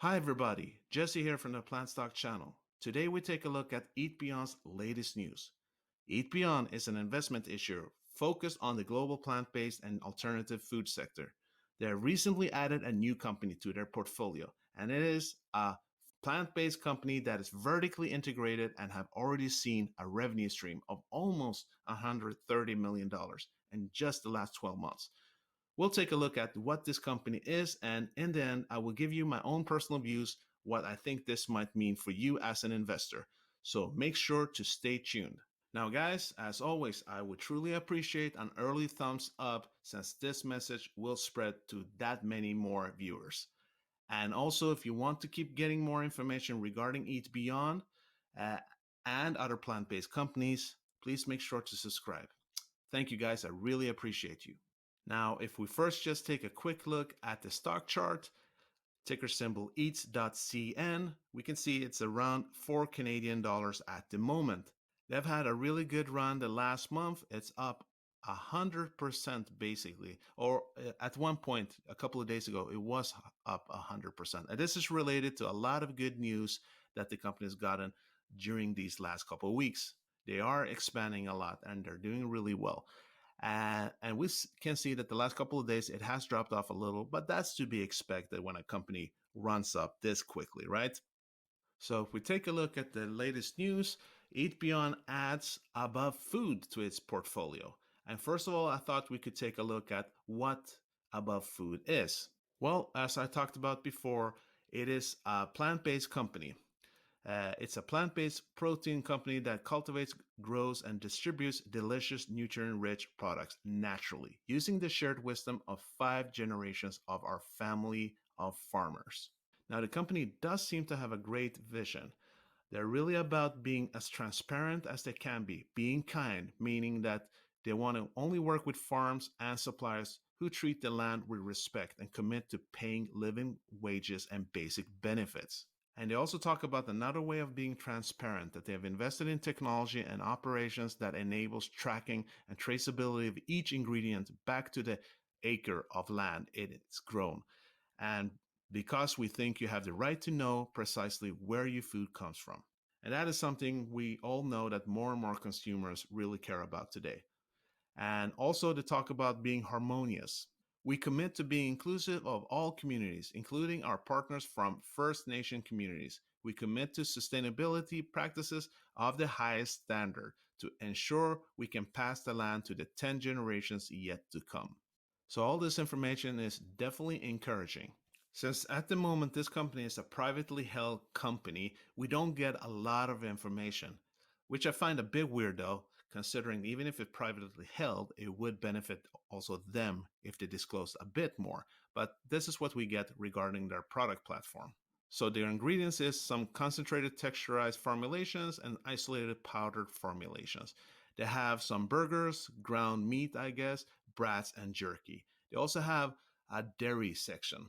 Hi everybody, Jesse here from the PlantStock channel. Today we take a look at eatbf's latest news. eatbf is an investment issuer focused on the global plant-based and alternative food sector. They have recently added a new company to their portfolio, and it is a plant-based company that is vertically integrated and have already seen a revenue stream of almost $130 million in just the last 12 months. We'll take a look at what this company is, and in the end, I will give you my own personal views, what I think this might mean for you as an investor. So make sure to stay tuned. Now, guys, as always, I would truly appreciate an early thumbs up since this message will spread to that many more viewers. And also, if you want to keep getting more information regarding Eat Beyond uh, and other plant based companies, please make sure to subscribe. Thank you, guys. I really appreciate you. Now, if we first just take a quick look at the stock chart, ticker symbol eats.cn, we can see it's around 4 Canadian dollars at the moment. They've had a really good run the last month. It's up 100% basically, or at one point a couple of days ago, it was up 100%. And this is related to a lot of good news that the company has gotten during these last couple of weeks. They are expanding a lot and they're doing really well. And we can see that the last couple of days it has dropped off a little, but that's to be expected when a company runs up this quickly, right? So if we take a look at the latest news, Eat Beyond adds Above Food to its portfolio. And first of all, I thought we could take a look at what Above Food is. Well, as I talked about before, it is a plant-based company. It's a plant-based protein company that cultivates, grows, and distributes delicious, nutrient-rich products naturally, using the shared wisdom of 5 generations of our family of farmers. Now, the company does seem to have a great vision. They're really about being as transparent as they can be, being kind, meaning that they want to only work with farms and suppliers who treat the land with respect and commit to paying living wages and basic benefits. And they also talk about another way of being transparent, that they have invested in technology and operations that enables tracking and traceability of each ingredient back to the acre of land it is grown. And because we think you have the right to know precisely where your food comes from. And that is something we all know that more and more consumers really care about today. And also to talk about being harmonious. We commit to being inclusive of all communities, including our partners from First Nation communities. We commit to sustainability practices of the highest standard to ensure we can pass the land to the 10 generations yet to come. So all this information is definitely encouraging. Since at the moment this company is a privately held company, we don't get a lot of information, which I find a bit weird though, considering even if it's privately held, it would benefit also them if they disclose a bit more. But this is what we get regarding their product platform. So their ingredients is some concentrated texturized formulations and isolated powdered formulations. They have some burgers, ground meat, I guess, brats, and jerky. They also have a dairy section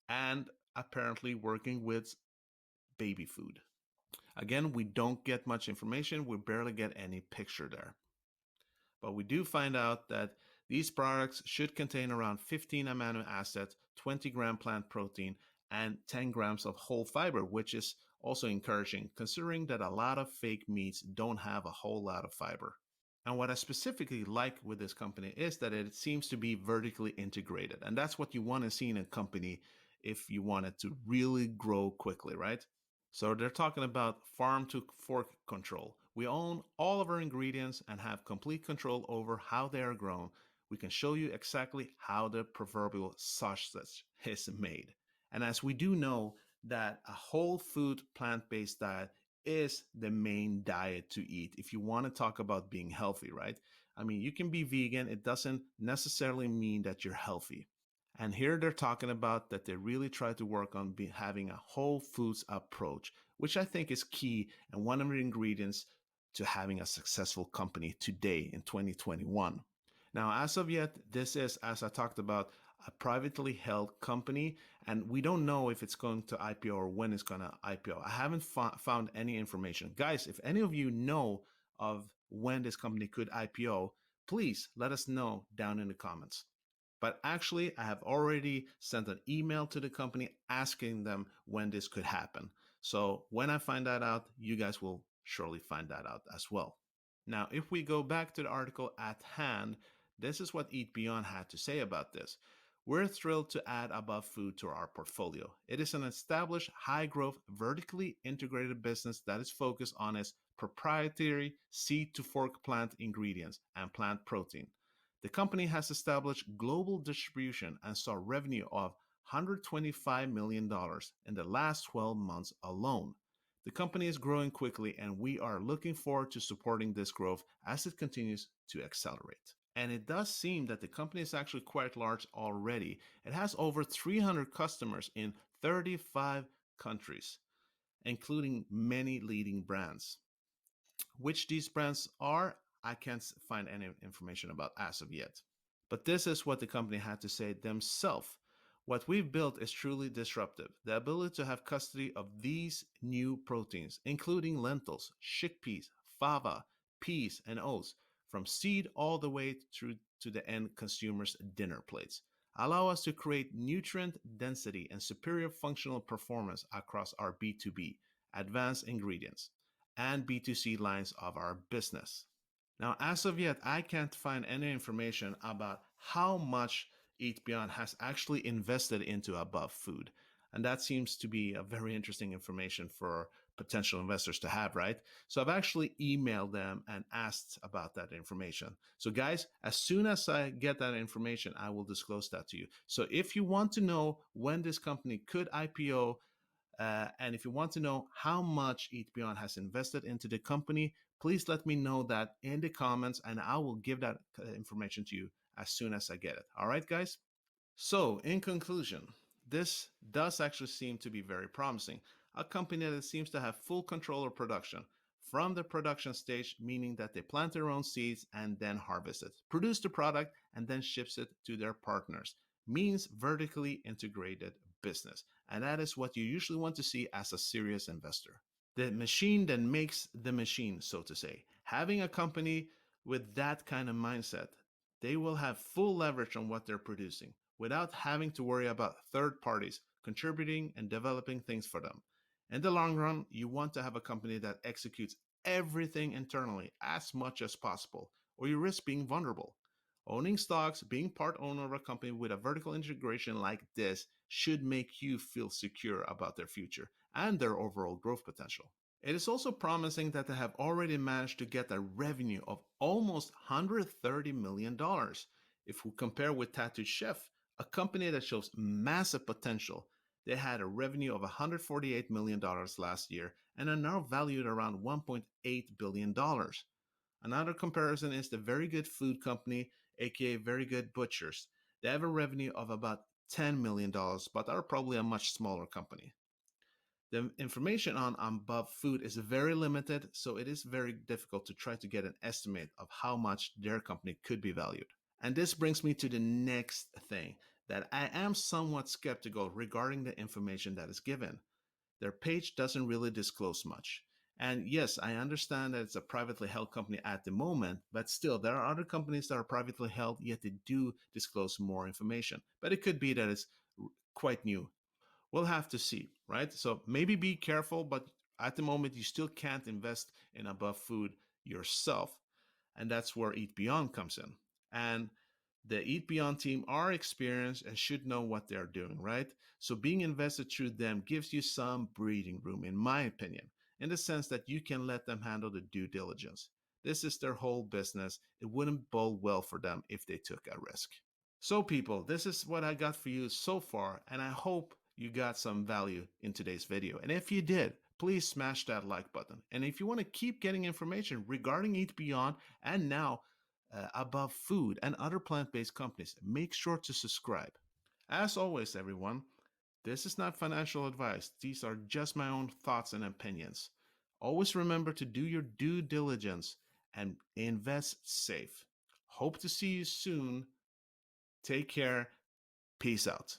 and apparently working with baby food. Again, we don't get much information. We barely get any picture there. But we do find out that these products should contain around 15 amino acids, 20-gram plant protein, and 10 grams of whole fiber, which is also encouraging considering that a lot of fake meats don't have a whole lot of fiber. And what I specifically like with this company is that it seems to be vertically integrated. And that's what you want to see in a company if you want it to really grow quickly, right? So they're talking about farm to fork control. We own all of our ingredients and have complete control over how they are grown. We can show you exactly how the proverbial sausage is made. And as we do know that a whole food plant-based diet is the main diet to eat if you want to talk about being healthy, right? I mean, you can be vegan. It doesn't necessarily mean that you're healthy. And here they're talking about that they really try to work on having a whole foods approach, which I think is key and one of the ingredients to having a successful company today in 2021. Now, as of yet, this is, as I talked about, a privately held company, and we don't know if it's going to IPO or when it's going to IPO. I haven't found any information. Guys, if any of you know of when this company could IPO, please let us know down in the comments. But actually, I have already sent an email to the company asking them when this could happen. So when I find that out, you guys will surely find that out as well. Now, if we go back to the article at hand, this is what Eat Beyond had to say about this. We're thrilled to add Above Food to our portfolio. It is an established, high growth, vertically integrated business that is focused on its proprietary seed to fork plant ingredients and plant protein. The company has established global distribution and saw revenue of $125 million in the last 12 months alone. The company is growing quickly, and we are looking forward to supporting this growth as it continues to accelerate. And it does seem that the company is actually quite large already. It has over 300 customers in 35 countries, including many leading brands. Which these brands are, I can't find any information about as of yet. But this is what the company had to say themselves. What we've built is truly disruptive. The ability to have custody of these new proteins, including lentils, chickpeas, fava, peas, and oats, from seed all the way through to the end consumer's dinner plates, allow us to create nutrient density and superior functional performance across our B2B, advanced ingredients, and B2C lines of our business. Now, as of yet, I can't find any information about how much Eat Beyond has actually invested into Above Food. And that seems to be a very interesting information for potential investors to have, right? So I've actually emailed them and asked about that information. So, guys, as soon as I get that information, I will disclose that to you. So, if you want to know when this company could IPO, and if you want to know how much Eat Beyond has invested into the company, please let me know that in the comments, and I will give that information to you as soon as I get it. All right, guys? So, in conclusion, this does actually seem to be very promising. A company that seems to have full control of production from the production stage, meaning that they plant their own seeds and then harvest it, produce the product, and then ships it to their partners, means vertically integrated business. And that is what you usually want to see as a serious investor. The machine that makes the machine, so to say. Having a company with that kind of mindset, they will have full leverage on what they're producing without having to worry about third parties contributing and developing things for them. In the long run, you want to have a company that executes everything internally as much as possible, or you risk being vulnerable. Owning stocks, being part owner of a company with a vertical integration like this should make you feel secure about their future and their overall growth potential. It is also promising that they have already managed to get a revenue of almost $130 million. If we compare with Tattooed Chef, a company that shows massive potential, they had a revenue of $148 million last year and are now valued around $1.8 billion. Another comparison is the Very Good Food Company, aka Very Good Butchers. They have a revenue of about $10 million, but are probably a much smaller company. The information on Above Food is very limited, so it is very difficult to try to get an estimate of how much their company could be valued. And this brings me to the next thing that I am somewhat skeptical regarding the information that is given. Their page doesn't really disclose much. And yes, I understand that it's a privately held company at the moment, but still, there are other companies that are privately held, yet they do disclose more information. But it could be that it's quite new. We'll have to see, right? So maybe be careful, but at the moment, you still can't invest in Above Food yourself. And that's where Eat Beyond comes in. And the Eat Beyond team are experienced and should know what they're doing, right? So being invested through them gives you some breathing room, in my opinion, in the sense that you can let them handle the due diligence. This is their whole business. It wouldn't bode well for them if they took a risk. So, people, this is what I got for you so far, and I hope you got some value in today's video. And if you did, please smash that like button. And if you want to keep getting information regarding Eat Beyond and now Above Food and other plant-based companies, make sure to subscribe. As always, everyone, this is not financial advice. These are just my own thoughts and opinions. Always remember to do your due diligence and invest safe. Hope to see you soon. Take care. Peace out.